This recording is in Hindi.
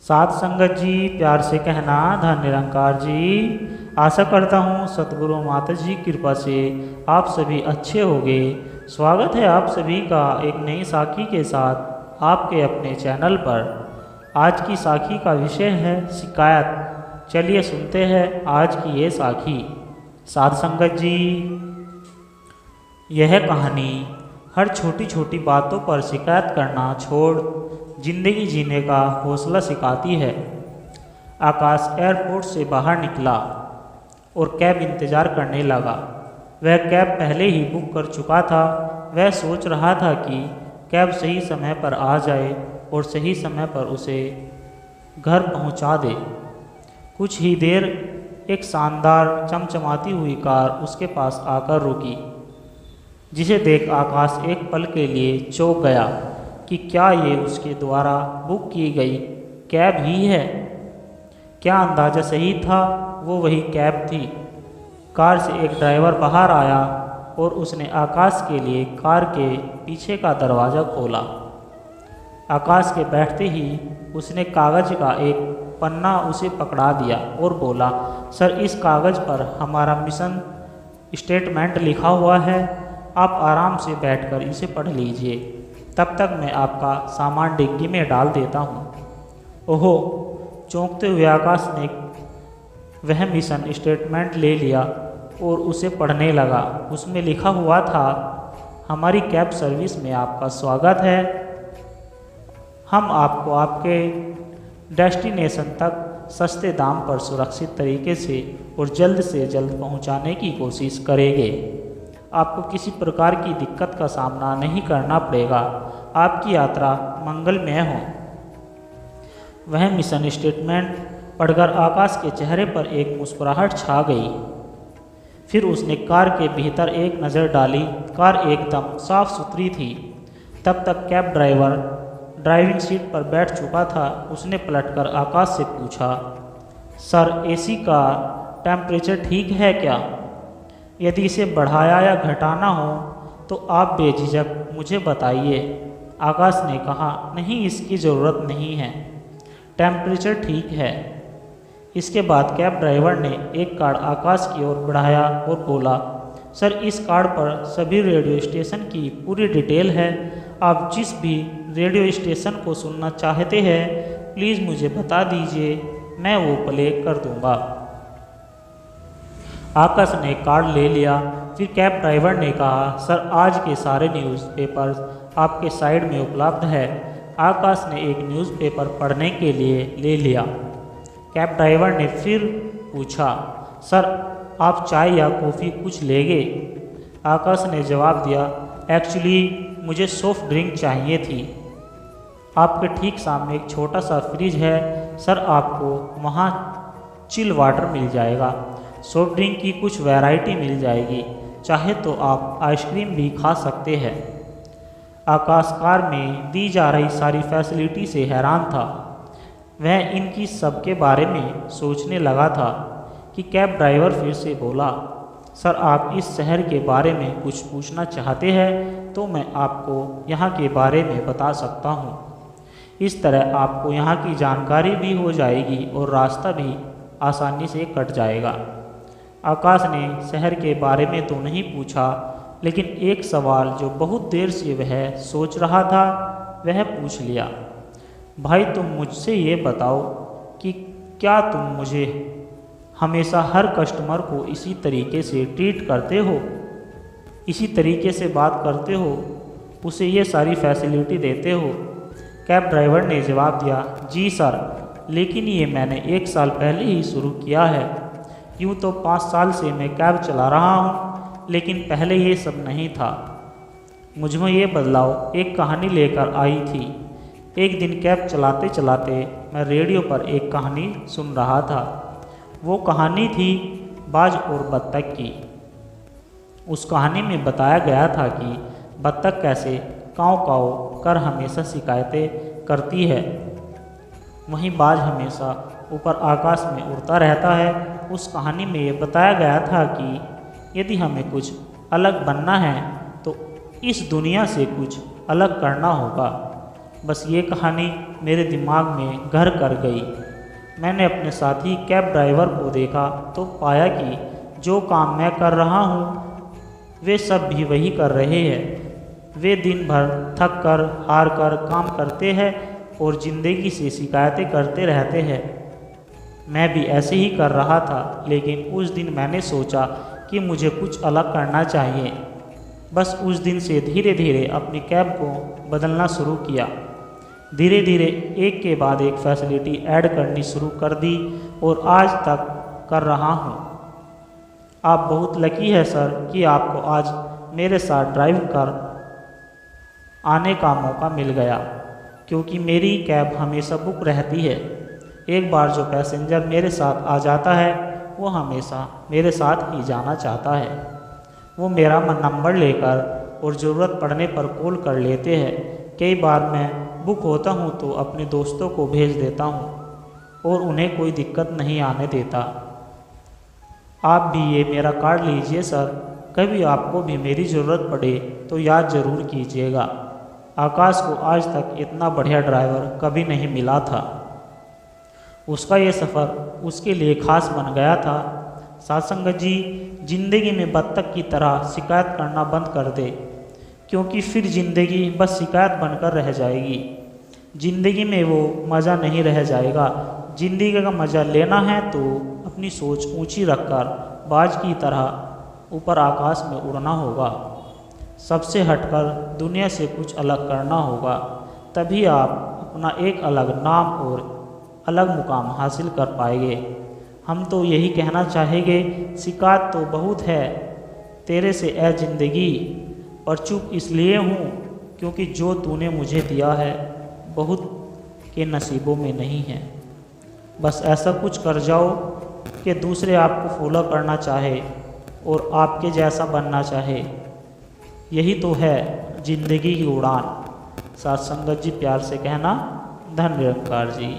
साध संगत जी, प्यार से कहना धन निरंकार जी। आशा करता हूँ सतगुरु माता जी की कृपा से आप सभी अच्छे होंगे। स्वागत है आप सभी का एक नई साखी के साथ आपके अपने चैनल पर। आज की साखी का विषय है शिकायत। चलिए सुनते हैं आज की ये साखी। साध संगत जी, यह कहानी हर छोटी छोटी बातों पर शिकायत करना छोड़ जिंदगी जीने का हौसला सिखाती है। आकाश एयरपोर्ट से बाहर निकला और कैब इंतज़ार करने लगा। वह कैब पहले ही बुक कर चुका था। वह सोच रहा था कि कैब सही समय पर आ जाए और सही समय पर उसे घर पहुंचा दे। कुछ ही देर एक शानदार चमचमाती हुई कार उसके पास आकर रुकी, जिसे देख आकाश एक पल के लिए चौंक गया कि क्या ये उसके द्वारा बुक की गई कैब ही है। क्या अंदाज़ा सही था, वो वही कैब थी। कार से एक ड्राइवर बाहर आया और उसने आकाश के लिए कार के पीछे का दरवाज़ा खोला। आकाश के बैठते ही उसने कागज़ का एक पन्ना उसे पकड़ा दिया और बोला, सर, इस कागज़ पर हमारा मिशन स्टेटमेंट लिखा हुआ है। आप आराम से बैठकर इसे पढ़ लीजिए, तब तक मैं आपका सामान डिग्गी में डाल देता हूँ। ओहो, चौंकते हुए आकाश ने वह मिशन स्टेटमेंट ले लिया और उसे पढ़ने लगा। उसमें लिखा हुआ था, हमारी कैब सर्विस में आपका स्वागत है। हम आपको आपके डेस्टिनेशन तक सस्ते दाम पर सुरक्षित तरीके से और जल्द से जल्द पहुंचाने की कोशिश करेंगे। आपको किसी प्रकार की दिक्कत का सामना नहीं करना पड़ेगा। आपकी यात्रा मंगलमय हो। वह मिशन स्टेटमेंट पढ़कर आकाश के चेहरे पर एक मुस्कुराहट छा गई। फिर उसने कार के भीतर एक नज़र डाली। कार एकदम साफ सुथरी थी। तब तक कैब ड्राइवर ड्राइविंग सीट पर बैठ चुका था। उसने पलटकर आकाश से पूछा, सर, एसी का टेम्परेचर ठीक है क्या? यदि इसे बढ़ाया या घटाना हो तो आप बेझिझक मुझे बताइए। आकाश ने कहा, नहीं, इसकी ज़रूरत नहीं है, टेम्परेचर ठीक है। इसके बाद कैब ड्राइवर ने एक कार्ड आकाश की ओर बढ़ाया और बोला, सर, इस कार्ड पर सभी रेडियो स्टेशन की पूरी डिटेल है। आप जिस भी रेडियो स्टेशन को सुनना चाहते हैं प्लीज़ मुझे बता दीजिए, मैं वो प्ले कर दूंगा। आकाश ने कार्ड ले लिया। फिर कैब ड्राइवर ने कहा, सर, आज के सारे न्यूज़पेपर्स आपके साइड में उपलब्ध है। आकाश ने एक न्यूज़पेपर पढ़ने के लिए ले लिया। कैब ड्राइवर ने फिर पूछा, सर, आप चाय या कॉफ़ी कुछ लेंगे? आकाश ने जवाब दिया, एक्चुअली मुझे सॉफ्ट ड्रिंक चाहिए थी। आपके ठीक सामने एक छोटा सा फ्रिज है सर, आपको वहाँ चिल वाटर मिल जाएगा। सॉफ्ट ड्रिंक की कुछ वैरायटी मिल जाएगी, चाहे तो आप आइसक्रीम भी खा सकते हैं। आकाश कार में दी जा रही सारी फैसिलिटी से हैरान था। वह इनकी सब के बारे में सोचने लगा था कि कैब ड्राइवर फिर से बोला, सर, आप इस शहर के बारे में कुछ पूछना चाहते हैं तो मैं आपको यहाँ के बारे में बता सकता हूँ। इस तरह आपको यहाँ की जानकारी भी हो जाएगी और रास्ता भी आसानी से कट जाएगा। आकाश ने शहर के बारे में तो नहीं पूछा, लेकिन एक सवाल जो बहुत देर से वह सोच रहा था वह पूछ लिया, भाई, तुम मुझसे ये बताओ कि क्या तुम मुझे हमेशा हर कस्टमर को इसी तरीके से ट्रीट करते हो, इसी तरीके से बात करते हो, उसे ये सारी फैसिलिटी देते हो? कैब ड्राइवर ने जवाब दिया, जी सर, लेकिन ये मैंने 1 साल पहले ही शुरू किया है। यूँ तो 5 साल से मैं कैब चला रहा हूँ, लेकिन पहले ये सब नहीं था। मुझ में ये बदलाव एक कहानी लेकर आई थी। एक दिन कैब चलाते चलाते मैं रेडियो पर एक कहानी सुन रहा था। वो कहानी थी बाज और बत्तख की। उस कहानी में बताया गया था कि बत्तख कैसे काँव काँव कर हमेशा शिकायतें करती है, वहीं बाज हमेशा ऊपर आकाश में उड़ता रहता है। उस कहानी में ये बताया गया था कि यदि हमें कुछ अलग बनना है तो इस दुनिया से कुछ अलग करना होगा। बस ये कहानी मेरे दिमाग में घर कर गई। मैंने अपने साथी कैब ड्राइवर को देखा तो पाया कि जो काम मैं कर रहा हूँ वे सब भी वही कर रहे हैं। वे दिन भर थक कर हार कर काम करते हैं और ज़िंदगी से शिकायतें करते रहते हैं। मैं भी ऐसे ही कर रहा था, लेकिन उस दिन मैंने सोचा कि मुझे कुछ अलग करना चाहिए। बस उस दिन से धीरे धीरे अपनी कैब को बदलना शुरू किया। धीरे धीरे एक के बाद एक फैसिलिटी ऐड करनी शुरू कर दी और आज तक कर रहा हूँ। आप बहुत लकी है सर कि आपको आज मेरे साथ ड्राइव कर आने का मौका मिल गया, क्योंकि मेरी कैब हमेशा बुक रहती है। एक बार जो पैसेंजर मेरे साथ आ जाता है वो हमेशा मेरे साथ ही जाना चाहता है। वो मेरा नंबर लेकर और ज़रूरत पड़ने पर कॉल कर लेते हैं। कई बार मैं बुक होता हूँ तो अपने दोस्तों को भेज देता हूँ और उन्हें कोई दिक्कत नहीं आने देता। आप भी ये मेरा कार्ड लीजिए सर, कभी आपको भी मेरी ज़रूरत पड़े तो याद ज़रूर कीजिएगा। आकाश को आज तक इतना बढ़िया ड्राइवर कभी नहीं मिला था। उसका ये सफ़र उसके लिए ख़ास बन गया था। सत्संगत जी, ज़िंदगी में बत्तख की तरह शिकायत करना बंद कर दे, क्योंकि फिर ज़िंदगी बस शिकायत बनकर रह जाएगी। ज़िंदगी में वो मज़ा नहीं रह जाएगा। ज़िंदगी का मज़ा लेना है तो अपनी सोच ऊंची रखकर बाज की तरह ऊपर आकाश में उड़ना होगा। सबसे हटकर दुनिया से कुछ अलग करना होगा, तभी आप अपना एक अलग नाम और अलग मुकाम हासिल कर पाएंगे। हम तो यही कहना चाहेंगे, शिकायत तो बहुत है तेरे से ए ज़िंदगी, पर चुप इसलिए हूँ क्योंकि जो तूने मुझे दिया है बहुत के नसीबों में नहीं है। बस ऐसा कुछ कर जाओ कि दूसरे आपको फॉलो करना चाहे और आपके जैसा बनना चाहे। यही तो है ज़िंदगी की उड़ान। सत्संगत जी प्यार से कहना। धन निरंकार जी।